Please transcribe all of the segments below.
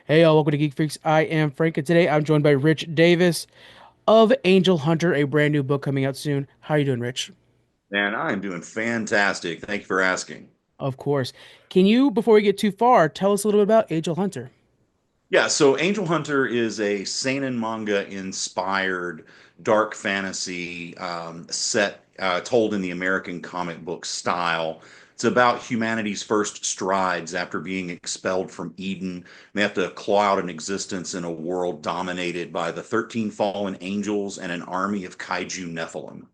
Hey, y'all, welcome to Geek Freaks. I am Frank, and today I'm joined by Rich Davis of Angel Hunter, a brand new book coming out soon. How are you doing, Rich? Man, I am doing fantastic. Thank you for asking. Of course. Can you, before we get too far, tell us a little bit about Angel Hunter? Yeah, so Angel Hunter is a seinen manga inspired dark fantasy set told in the American comic book style. It's about humanity's first strides after being expelled from Eden. They have to claw out an existence in a world dominated by the 13 fallen angels and an army of kaiju Nephilim.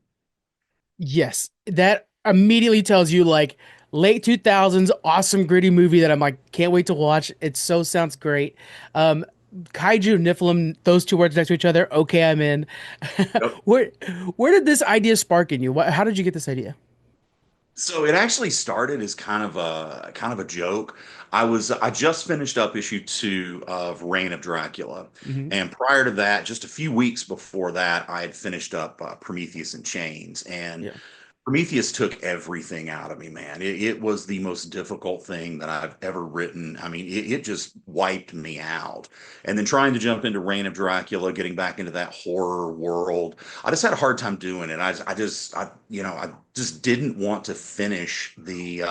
Yes, that immediately tells you like late 2000s awesome gritty movie that I'm like can't wait to watch. It so sounds great. Um Kaiju Nephilim, those two words next to each other. Okay, I'm in. Where where did this idea spark in you? How did you get this idea? So it actually started as kind of a joke. I just finished up issue 2 of Reign of Dracula, Hmm. and prior to that, just a few weeks before that, I had finished up Prometheus and Chains, and Yeah. Prometheus took everything out of me, man. It was the most difficult thing that I've ever written. I mean, it just wiped me out. And then trying to jump into Reign of Dracula, getting back into that horror world, I just had a hard time doing it. I just didn't want to finish the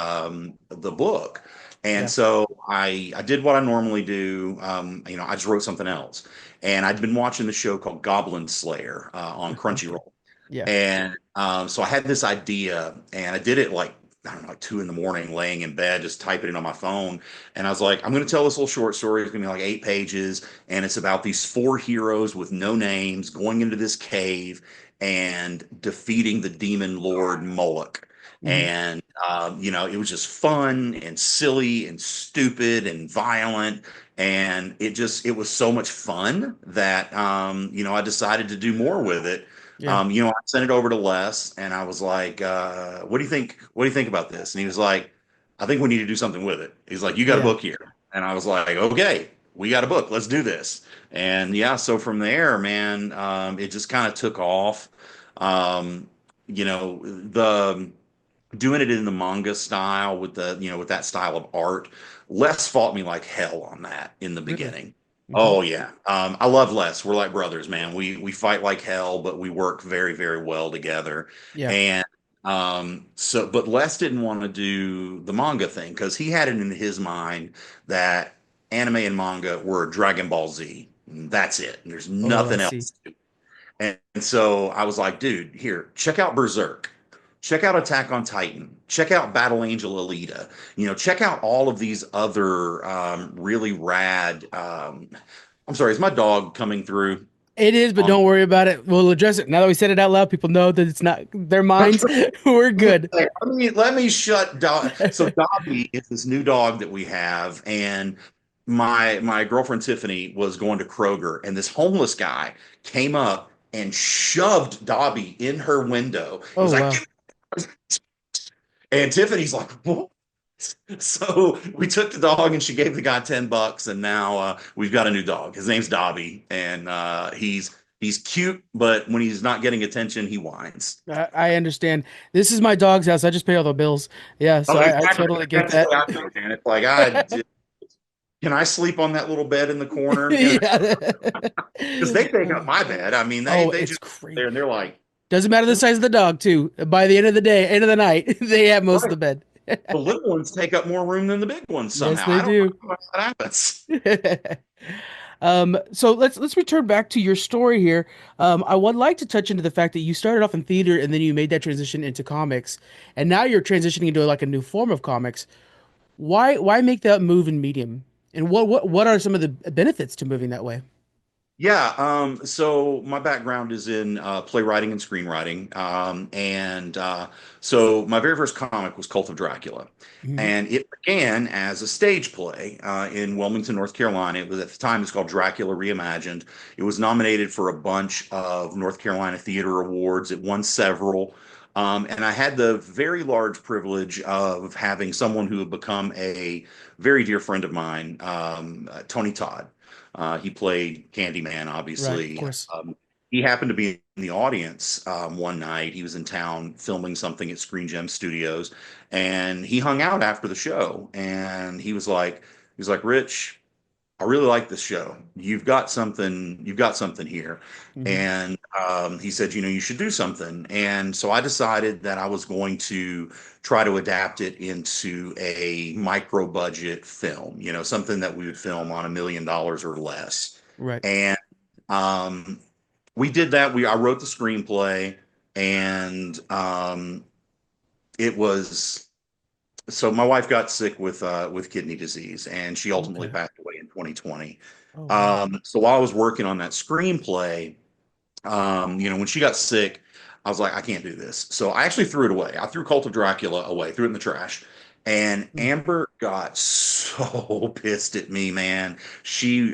book. And Yeah. so I did what I normally do. I just wrote something else. And I'd been watching the show called Goblin Slayer on Okay. Crunchyroll. Yeah. And so I had this idea, and I did it like, I don't know, like 2 in the morning, laying in bed, just typing it on my phone. And I was like, I'm going to tell this little short story. It's going to be like 8 pages. And it's about these four heroes with no names going into this cave and defeating the demon lord Moloch. Hmm. And, it was just fun and silly and stupid and violent. And it was so much fun that, I decided to do more with it. Yeah. I sent it over to Les and I was like, what do you think? What do you think about this? And he was like, I think we need to do something with it. He's like, you got a Yeah. book here. And I was like, okay, we got a book. Let's do this. And yeah, so from there, man, it just kind of took off. Um, the doing it in the manga style with with that style of art. Les fought me like hell on that in the Really? beginning. Hmm. Oh yeah. I love Les. We're like brothers, man. We fight like hell, but we work very, very well together. Yeah. And but Les didn't want to do the manga thing because he had it in his mind that anime and manga were Dragon Ball Z. That's it. There's Oh, I nothing see. else. And so I was like, dude, here, check out Berserk. Check out Attack on Titan. Check out Battle Angel Alita. Check out all of these other really rad. I'm sorry, is my dog coming through It is, but on? don't worry about it. We'll address it. Now that we said it out loud, people know that it's not their minds. We're good. Let me shut down. So Dobby is this new dog that we have, and my girlfriend Tiffany was going to Kroger, and this homeless guy came up and shoved Dobby in her window. It Oh, was like, wow. and Tiffany's like, what? So we took the dog and she gave the guy $10, and now we've got a new dog. His name's Dobby, and he's cute, but when he's not getting attention, he whines. I understand. This is my dog's house. I just pay all the bills. Yeah, so Oh, I exactly. totally get That's the that. way I feel, man. It's like can I sleep on that little bed in the corner? Yeah. Because they take up my bed. I mean, they Oh, they it's just crazy. there and they're like, Doesn't matter the size of the dog, too. By the end of the day, end of the night, they have most of right. the bed. The little ones take up more room than the big ones Yes, somehow. they I don't know do. how that happens. So let's return back to your story here. I would like to touch into the fact that you started off in theater and then you made that transition into comics, and now you're transitioning into like a new form of comics. Why make that move in medium? And what are some of the benefits to moving that way? Yeah, so my background is in playwriting and screenwriting. So my very first comic was Cult of Dracula. Hmm. And it began as a stage play in Wilmington, North Carolina. It was at the time it's called Dracula Reimagined. It was nominated for a bunch of North Carolina Theater Awards. It won several. And I had the very large privilege of having someone who had become a very dear friend of mine, Tony Todd. He played Candyman, Right, of obviously. course. He happened to be in the audience one night. He was in town filming something at Screen Gem Studios, and he hung out after the show. And he was like, Rich, I really like this show. You've got something here. Hmm. And he said, you know, you should do something. And so I decided that I was going to try to adapt it into a micro budget film, you know, something that we would film on $1 million or less. Right. And um, we did that. I wrote the screenplay, and it was so my wife got sick with kidney disease, and she ultimately Okay. passed away in 2020. Oh wow. So while I was working on that screenplay, you know, when she got sick, I was like, I can't do this. So I actually threw it away. I threw Cult of Dracula away, threw it in the trash. And Mm. Amber got so pissed at me, man.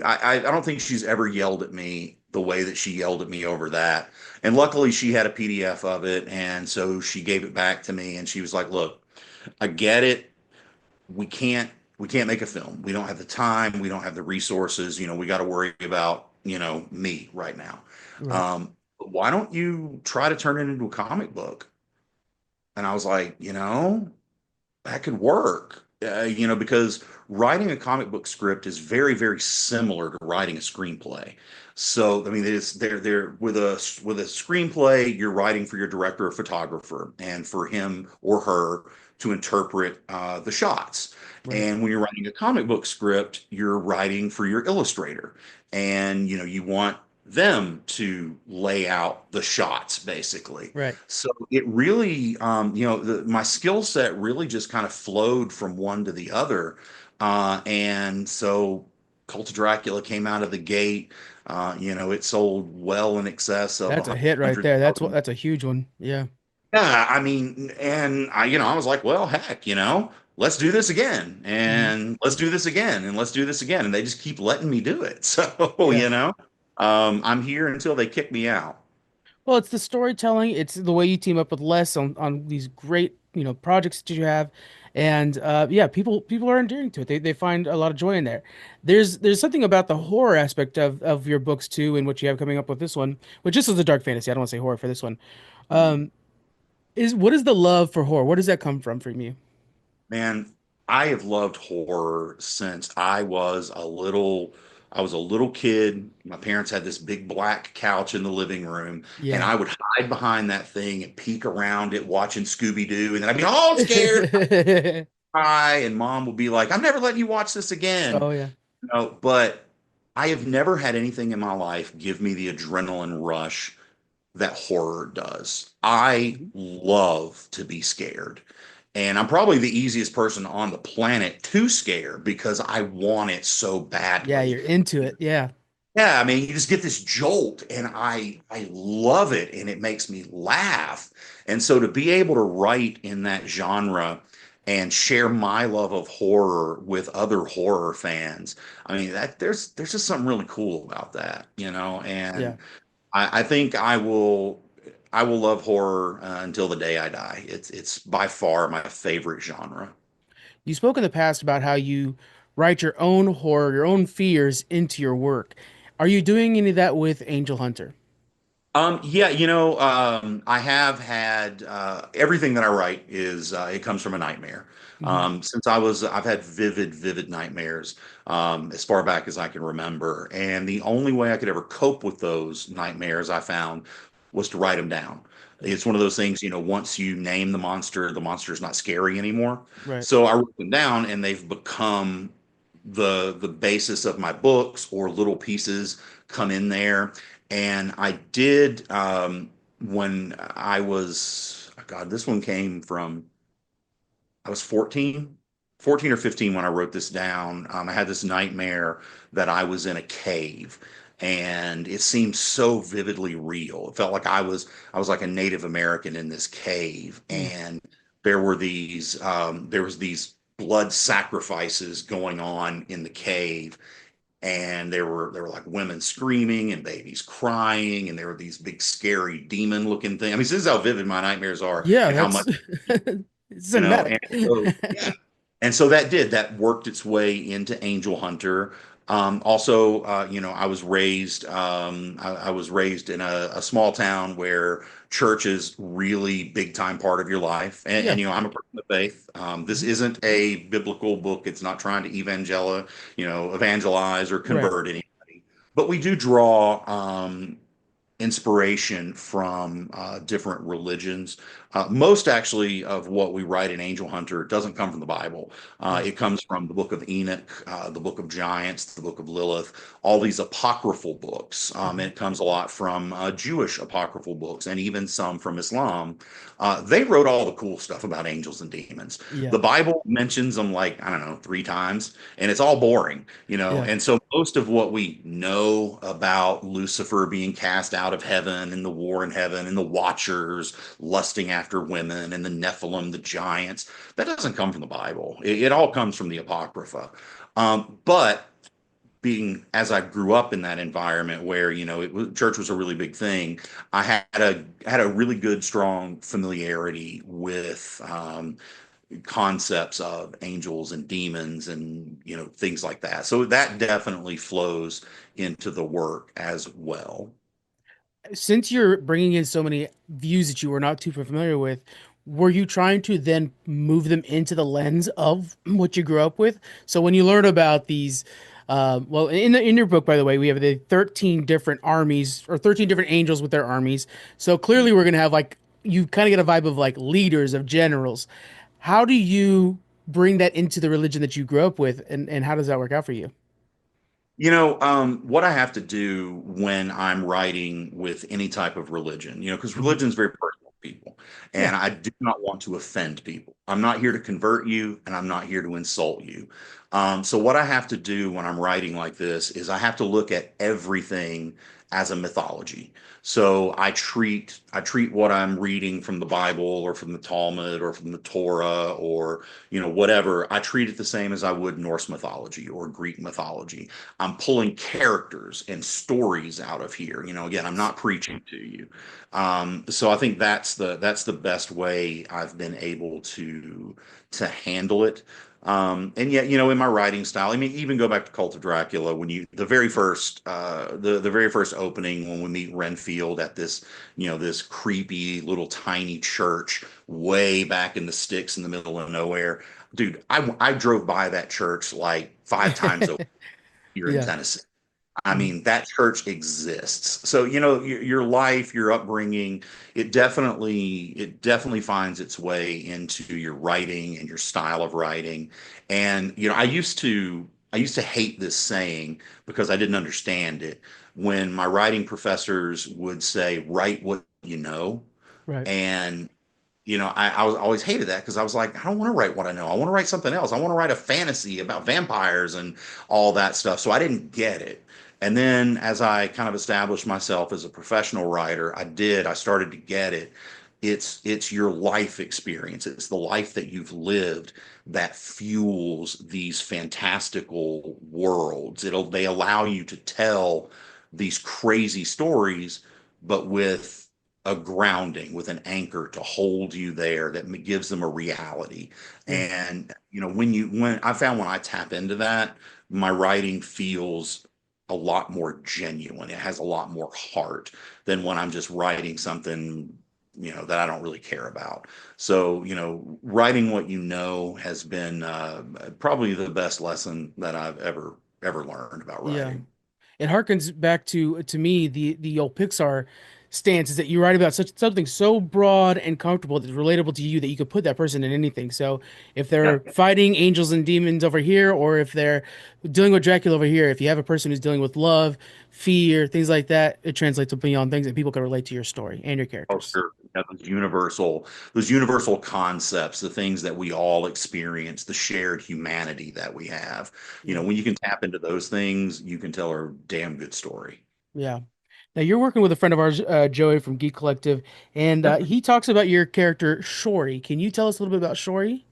I don't think she's ever yelled at me the way that she yelled at me over that. And luckily, she had a PDF of it, and so she gave it back to me, and she was like, "Look, I get it. We can't we can't make a film. We don't have the time. We don't have the resources. You know, we got to worry about, you know, me right now. Right. Why don't you try to turn it into a comic book?" And I was like, you know, that could work. You know, because writing a comic book script is very, very similar to writing a screenplay. So, I mean, they're with a screenplay, you're writing for your director or photographer, and for him or her to interpret the shots. Right. And when you're writing a comic book script, you're writing for your illustrator, and you know you want them to lay out the shots basically. Right. So it really, you know, my skill set really just kind of flowed from one to the other. And so Cult of Dracula came out of the gate. You know, it sold well in excess of That's a hit right there. That's what. 100,000. That's a huge one. Yeah. Yeah, I mean, and you know, I was like, well, heck, you know, let's do this again, Hmm. and let's do this again, and let's do this again, and they just keep letting me do it. So, Yeah. you know, I'm here until they kick me out. Well, it's the storytelling. It's the way you team up with Les on these great, projects that you have, and yeah, people are endearing to it. They find a lot of joy in there. There's something about the horror aspect of your books too, and what you have coming up with this one, which this is a dark fantasy. I don't want to say horror for this one. Um, is what is the love for horror? Where does that come from you? Man, I have loved horror since I was a little kid. My parents had this big black couch in the living room, and Yeah. I would hide behind that thing and peek around it watching Scooby-Doo, and then I'd be all scared, cry, and mom would be like, "I'm never letting you watch this again." Oh yeah. No, but I have never had anything in my life give me the adrenaline rush that horror does. I Mhm. love to be scared. And I'm probably the easiest person on the planet to scare because I want it so Yeah, badly. you're into it. Yeah. Yeah, I mean, you just get this jolt, and I love it, and it makes me laugh. And so to be able to write in that genre and share my love of horror with other horror fans, I mean, that there's just something really cool about that, you know. Yeah. And I think I will love horror until the day I die. It's by far my favorite genre. You spoke in the past about how you write your own horror, your own fears into your work. Are you doing any of that with Angel Hunter? Yeah, you know, I have had everything that I write is it comes from a nightmare. Hmm. I've had vivid nightmares as far back as I can remember, and the only way I could ever cope with those nightmares I found was to write them down. Yeah. It's one of those things, you know, once you name the monster's not scary anymore. Right. So I wrote them down, and they've become the basis of my books, or little pieces come in there. And I did when I was, God, this one came from, I was 14 or 15 when I wrote this down. I had this nightmare that I was in a cave, and it seemed so vividly real. It felt like I was like a Native American in this cave, Mm. and there was these blood sacrifices going on in the cave, and there were like women screaming and babies crying, and there were these big scary demon looking things. I mean, this is how vivid my nightmares are, Yeah, and how that's much, it's you know. And cinematic. so yeah, and so that worked its way into Angel Hunter. Also, you know, I was raised in a small town where church is really big time part of your life. Yeah. And you know, I'm a person faith. This Mhm. isn't a biblical book. It's not trying to evangelize or Right. convert anybody. But we do draw inspiration from different religions. Most actually of what we write in Angel Hunter doesn't come from the Bible. Right. It comes from the Book of Enoch, the Book of Giants, the Book of Lilith, all these apocryphal books. Mhm. It comes a lot from Jewish apocryphal books and even some from Islam. They wrote all the cool stuff about angels and demons. Yeah. The Bible mentions them like, I don't know, 3 times, and it's all boring, Yeah. and so most of what we know about Lucifer being cast out of heaven and the war in heaven and the Watchers lusting after women and the Nephilim, the giants, that doesn't come from the Bible. It all comes from the Apocrypha. But being as I grew up in that environment where church was a really big thing, I had a really good strong familiarity with concepts of angels and demons and things like that. So that definitely flows into the work as well. Since you're bringing in so many views that you were not too familiar with, were you trying to then move them into the lens of what you grew up with? So when you learn about these, well, in your book, by the way, we have the 13 different armies or 13 different angels with their armies. So clearly, we're gonna have like you kind of get a vibe of like leaders of generals. How do you bring that into the religion that you grew up with, and how does that work out for you? What I have to do when I'm writing with any type of religion, because Mhm. religion is very personal to people, Yeah. and I do not want to offend people. I'm not here to convert you, and I'm not here to insult you. So what I have to do when I'm writing like this is I have to look at everything as a mythology. So I treat what I'm reading from the Bible or from the Talmud or from the Torah or whatever. I treat it the same as I would Norse mythology or Greek mythology. I'm pulling characters and stories out of here. Again, I'm not preaching to you. So I think that's the best way I've been able to handle it. And yet, in my writing style, I mean, even go back to Cult of Dracula when the very first opening when we meet Renfield at this creepy little tiny church way back in the sticks in the middle of nowhere. Dude, I drove by that church like 5 times here in Yeah. Tennessee. I Mhm. mean, that church exists. So, your life, your upbringing, it definitely finds its way into your writing and your style of writing. And, I used to hate this saying because I didn't understand it. When my writing professors would say, write what you know. Right. And I was always hated that because I was like, I don't want to write what I know. I want to write something else. I want to write a fantasy about vampires and all that stuff. So I didn't get it. And then as I kind of established myself as a professional writer, I started to get it. It's your life experience. It's the life that you've lived that fuels these fantastical worlds. They allow you to tell these crazy stories, but with a grounding, with an anchor to hold you there that gives them a reality. Yeah. And when I found when I tap into that, my writing feels a lot more genuine. It has a lot more heart than when I'm just writing something that I don't really care about. So writing what you know has been probably the best lesson that I've ever learned about Yeah. writing. It harkens back to me the old Pixar stance is that you write about such something so broad and comfortable that's relatable to you that you could put that person in anything. So if they're Yeah. fighting angels and demons over here, or if they're dealing with Dracula over here, if you have a person who's dealing with love, fear, things like that, it translates to beyond things and people can relate to your story and your Oh, characters. sure. Yeah, those universal concepts, the things that we all experience, the shared humanity that we have. Yeah. When you can tap into those things, you can tell a damn good story. Yeah. Now you're working with a friend of ours, Joey from Geek Collective, and Yeah. he talks about your character Shori. Can you tell us a little bit about Shori?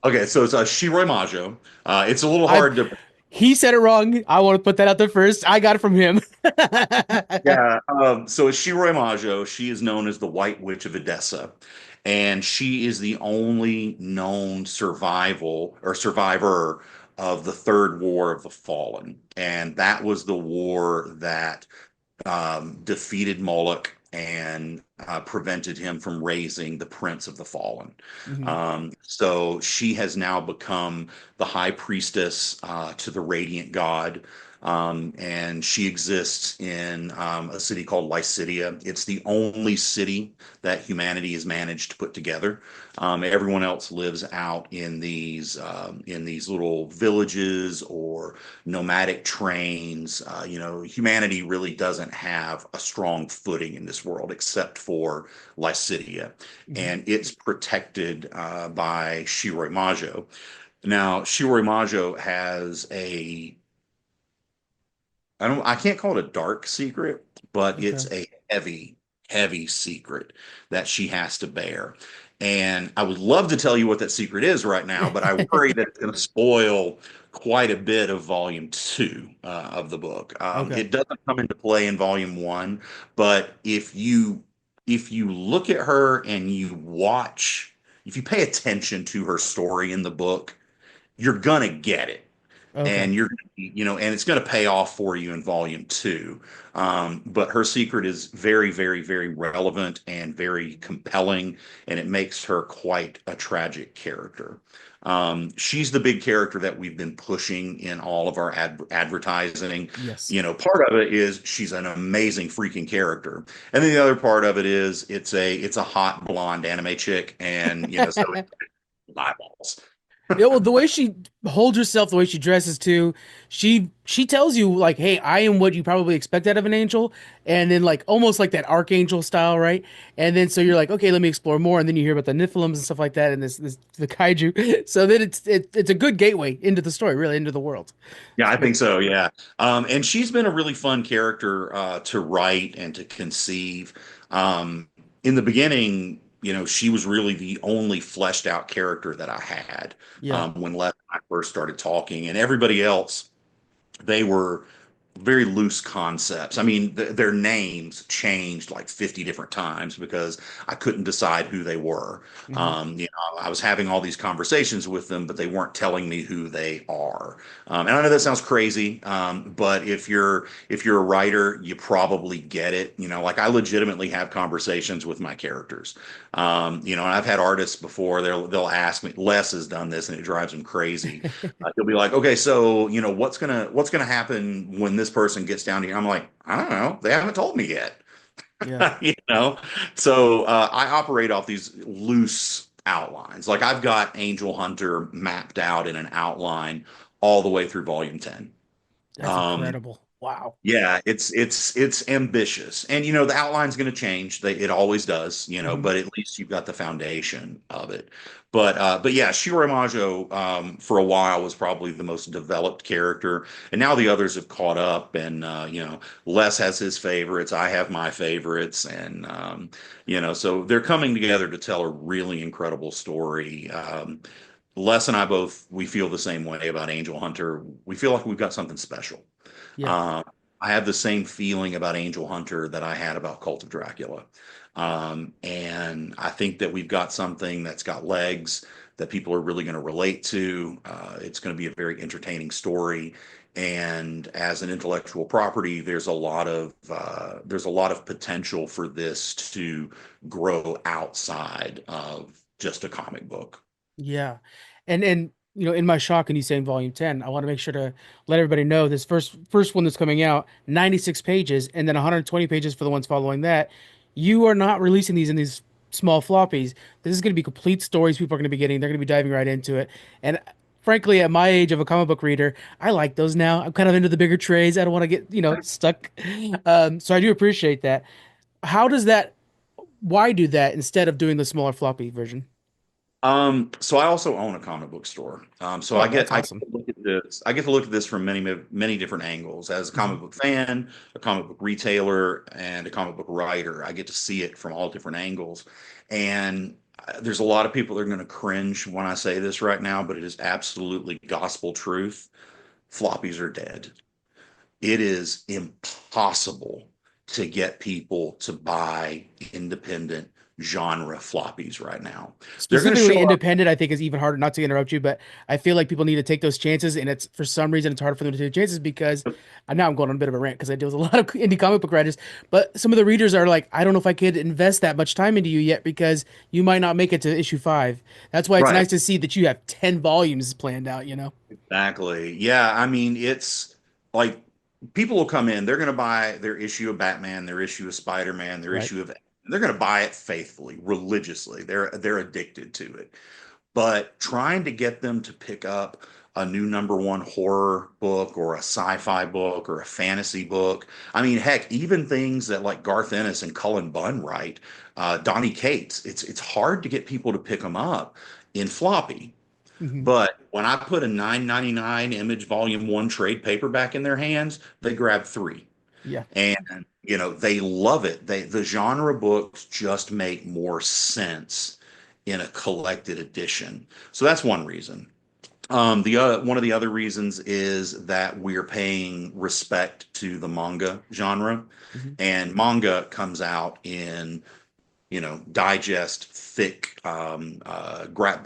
Okay, so it's a Shiroi Majo. It's a little I hard to. He said it wrong. I want to put that out there first. I got it from him. Yeah. So it's Shiroi Majo. She is known as the White Witch of Edessa, and she is the only known survivor of the Third War of the Fallen, and that was the war that defeated Moloch and prevented him from raising the Prince of the Fallen. Hmm. So she has now become the high priestess to the Radiant God. And she exists in a city called Lycidia. It's the only city that humanity has managed to put together. Everyone else lives out in these little villages or nomadic trains. Humanity really doesn't have a strong footing in this world except for Lycidia, Hmm. and it's protected by Shiroi Majo. Now, Shiroi Majo has a I can't call it a dark secret, but Okay. it's a heavy, heavy secret that she has to bear. And I would love to tell you what that secret is right now, but I worry that it's going to spoil quite a bit of volume 2 of the book. Okay. It doesn't come into play in volume 1, but if you look at her and if you pay attention to her story in the book, you're gonna get it, Okay. and and it's going to pay off for you in volume 2. But her secret is very, very, very relevant and very compelling, and it makes her quite a tragic character. She's the big character that we've been pushing in all of our advertising. Yes. Part of it is she's an amazing freaking character, and then the other part of it is it's a hot blonde anime chick, and so it's eyeballs. Yeah, well, the way she holds herself, the way she dresses too, she tells you like, "Hey, I am what you probably expect out of an angel," and then like almost like that archangel style, right? And then so you're like, "Okay, let me explore more," and then you hear about the Niphilims and stuff like that, and this the kaiju. So then it's a good gateway into the story, really into the world. Yeah, It's I great. think so. Yeah. And she's been a really fun character to write and to conceive. In the beginning, she was really the only fleshed out character that I had Yeah. when Les and I first started talking, and everybody else, they were very loose concepts. I mean, their names changed like 50 different times because I couldn't decide who they were. Hmm. I was having all these conversations with them, but they weren't telling me who they are. And I know that sounds crazy, but if you're a writer, you probably get it. Like I legitimately have conversations with my characters. And I've had artists before. They'll ask me. Les has done this, and it drives him crazy. He'll be like, okay, so what's gonna happen when this person gets down here? I'm like, I don't know. They haven't told me yet. Yeah. you know. So I operate off these loose outlines. Like I've got Angel Hunter mapped out in an outline all the way through volume 10. That's Um, incredible. Wow. yeah, it's ambitious, and the outline's going to change. It always does, Hmm. but at least you've got the foundation of it. But yeah, Shiro Majo for a while was probably the most developed character, and now the others have caught up. And Les has his favorites, I have my favorites, and so they're coming together to tell a really incredible story. Les and I both we feel the same way about Angel Hunter. We feel like we've got something special. Yeah. Um, I have the same feeling about Angel Hunter that I had about Cult of Dracula. And I think that we've got something that's got legs that people are really going to relate to. It's going to be a very entertaining story. And as an intellectual property, there's a lot of potential for this to grow outside of just a comic book. Yeah. And in my shock and you saying volume 10, I want to make sure to let everybody know this first one that's coming out, 96 pages, and then 120 pages for the ones following that. You are not releasing these in these small floppies. This is going to be complete stories people are going to be getting. They're going to be diving right into it. And frankly, at my age of a comic book reader, I like those now. I'm kind of into the bigger trays. I don't want to get, stuck. So I do appreciate that. How does that, why do that instead of doing the smaller floppy version? So I also own a comic book store. So Oh, I that's get I get awesome. to look at this. I get to look at this from many different angles. As a Hmm. comic book fan, a comic book retailer, and a comic book writer, I get to see it from all different angles. And there's a lot of people that are going to cringe when I say this right now, but it is absolutely gospel truth. Floppies are dead. It is impossible to get people to buy independent genre floppies right now. They're going to Specifically show up. independent, I think is even harder. Not to interrupt you, but I feel like people need to take those chances, and it's for some reason it's hard for them to take chances because now I'm going on a bit of a rant because I deal with a lot of indie comic book writers, but some of the readers are like, I don't know if I could invest that much time into you yet because you might not make it to issue 5. That's why it's Right. nice to see that you have 10 volumes planned out, you know? Exactly. Yeah. I mean, it's like people will come in, they're going to buy their issue of Batman, their issue of Spider-Man, their Right. issue of, they're going to buy it faithfully, religiously. They're addicted to it. But trying to get them to pick up a new number one horror book or a sci-fi book or a fantasy book. I mean, heck, even things that like Garth Ennis and Cullen Bunn write, Donnie Cates, it's hard to get people to pick them up in floppy. Hmm. But when I put a 9.99 Image Volume 1 trade paperback in their hands, they grab three. Yeah. And they love it. The genre books just make more sense in a collected edition. So that's one reason. The one of the other reasons is that we're paying respect to the manga genre, Hmm. and manga comes out in digest thick,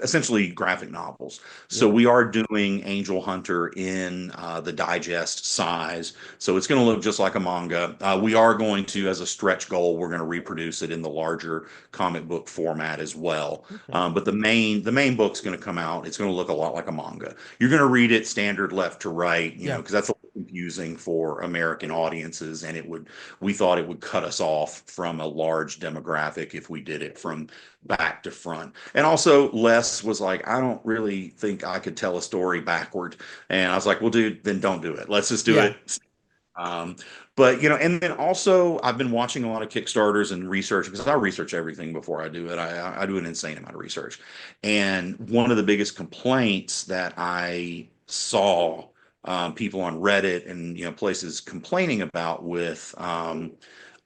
essentially graphic novels. So Yep. we are doing Angel Hunter in the digest size. So it's going to look just like a manga. We are going to, as a stretch goal, we're going to reproduce it in the larger comic book format as well. Okay. But the main book's going to come out. It's going to look a lot like a manga. You're going to read it standard left to right, Yeah. because that's a little confusing for American audiences, and we thought it would cut us off from a large demographic if we did it from back to front. And also, Les was like, I don't really think I could tell a story backward. And I was like, well, dude, then don't do it. Let's just do Yeah. it. Um, but and then also I've been watching a lot of Kickstarters and research because I research everything before I do it. I do an insane amount of research. And one of the biggest complaints that I saw people on Reddit and places complaining about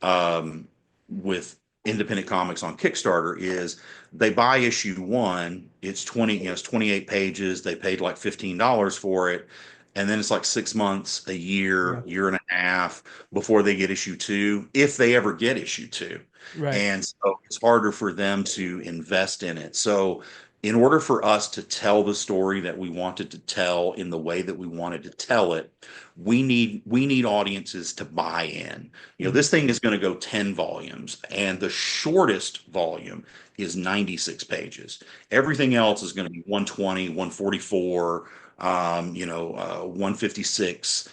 um, with independent comics on Kickstarter is they buy issue one, it's 20, it's 28 pages, they paid like $15 for it, and then it's like 6 months, a Yeah. year and a half before they get issue two, if they ever get issue two. Right. And so it's harder for them to invest in it. So in order for us to tell the story that we wanted to tell in the way that we wanted to tell it, we need audiences to buy in. Hmm. This thing is going to go 10 volumes, and the shortest volume is 96 pages. Everything else is going to be 120, 144, 156.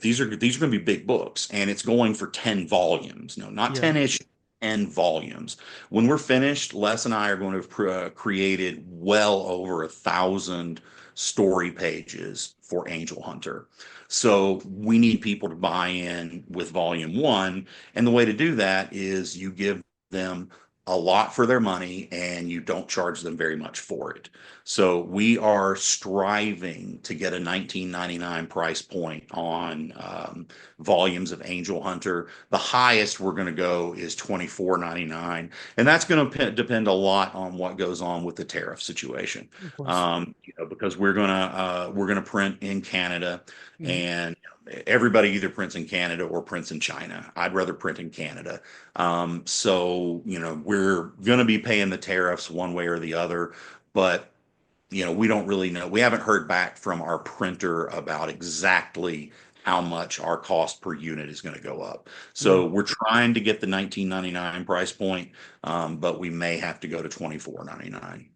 These are going to be big books, and it's going for 10 volumes. No, not Yeah. 10 issues. 10 volumes. When we're finished, Les and I are going to have created well over 1,000 story pages for Angel Hunter. So we need people to buy in with volume one. And the way to do that is you give them a lot for their money and you don't charge them very much for it. So we are striving to get a 19.99 price point on volumes of Angel Hunter. The highest we're going to go is 24.99, and that's going to depend a lot on what goes on with the tariff situation. Of course. Because we're gonna print in Canada, Hmm. and everybody either prints in Canada or prints in China. I'd rather print in Canada. So we're gonna be paying the tariffs one way or the other, but we don't really know. We haven't heard back from our printer about exactly how much our cost per unit is going to go up. Yeah. So we're trying to get the 19.99 price point, but we may have to go to 24.99.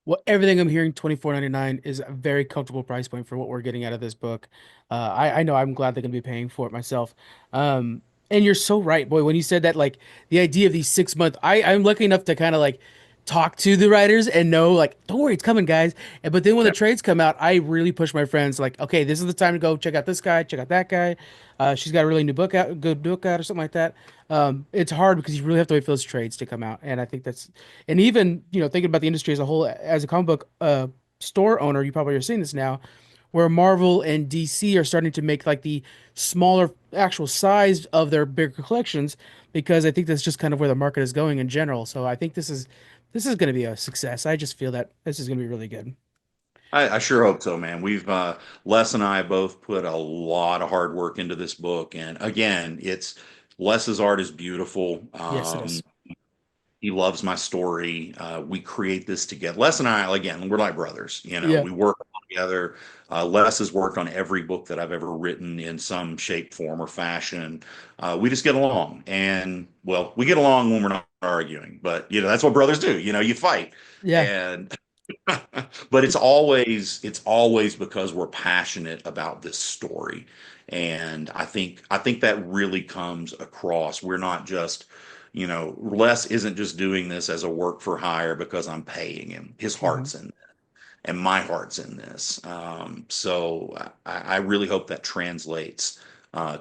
Well, everything I'm hearing, 24.99 is a very comfortable price point for what we're getting out of this book. I know I'm glad they're gonna be paying for it myself. And you're so right, boy. When you said that, like the idea of these 6 month, I'm lucky enough to kind of like talk to the writers and know, like, don't worry, it's coming, guys. But then when the Yeah. trades come out, I really push my friends, like, okay, this is the time to go check out this guy, check out that guy. She's got a really new book out, good book out, or something like that. It's hard because you really have to wait for those trades to come out, and I think that's and even, thinking about the industry as a whole, as a comic book store owner, you probably are seeing this now, where Marvel and DC are starting to make like the smaller actual size of their bigger collections because I think that's just kind of where the market is going in general. So I think this is going to be a success. I just feel that this is going to be really good. I sure hope so, man. Les and I both put a lot of hard work into this book. And again, Les's art is beautiful. Yes, it is. He loves my story. We create this together. Les and I, again, we're like brothers. You know, Yeah. we work together. Les has worked on every book that I've ever written in some shape, form, or fashion. We just get along, and well, we get along when we're not arguing. But you know, that's what brothers do. You know, you fight, Yeah. and but it's always because we're passionate about this story, and I think that really comes across. We're not just, Les isn't just doing this as a work for hire because I'm paying him. His Hmm. heart's in it, and my heart's in this. So I really hope that translates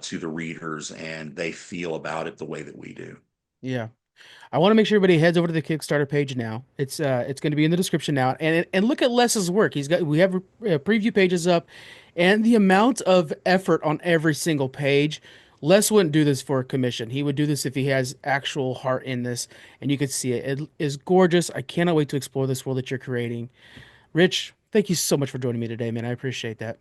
to the readers and they feel about it the way that we do. Yeah. I want to make sure everybody heads over to the Kickstarter page now. It's going to be in the description now, and look at Les's work. We have preview pages up, and the amount of effort on every single page. Les wouldn't do this for a commission. He would do this if he has actual heart in this, and you could see it. It is gorgeous. I cannot wait to explore this world that you're creating. Rich, thank you so much for joining me today, man. I appreciate that.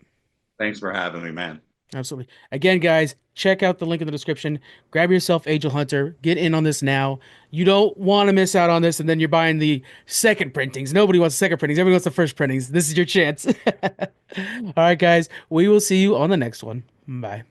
Thanks for having me, man. Absolutely. Again, guys, check out the link in the description. Grab yourself Angel Hunter. Get in on this now. You don't want to miss out on this, and then you're buying the second printings. Nobody wants second printings. Everybody wants the first printings. This is your chance. All right, guys. We will see you on the next one. Bye.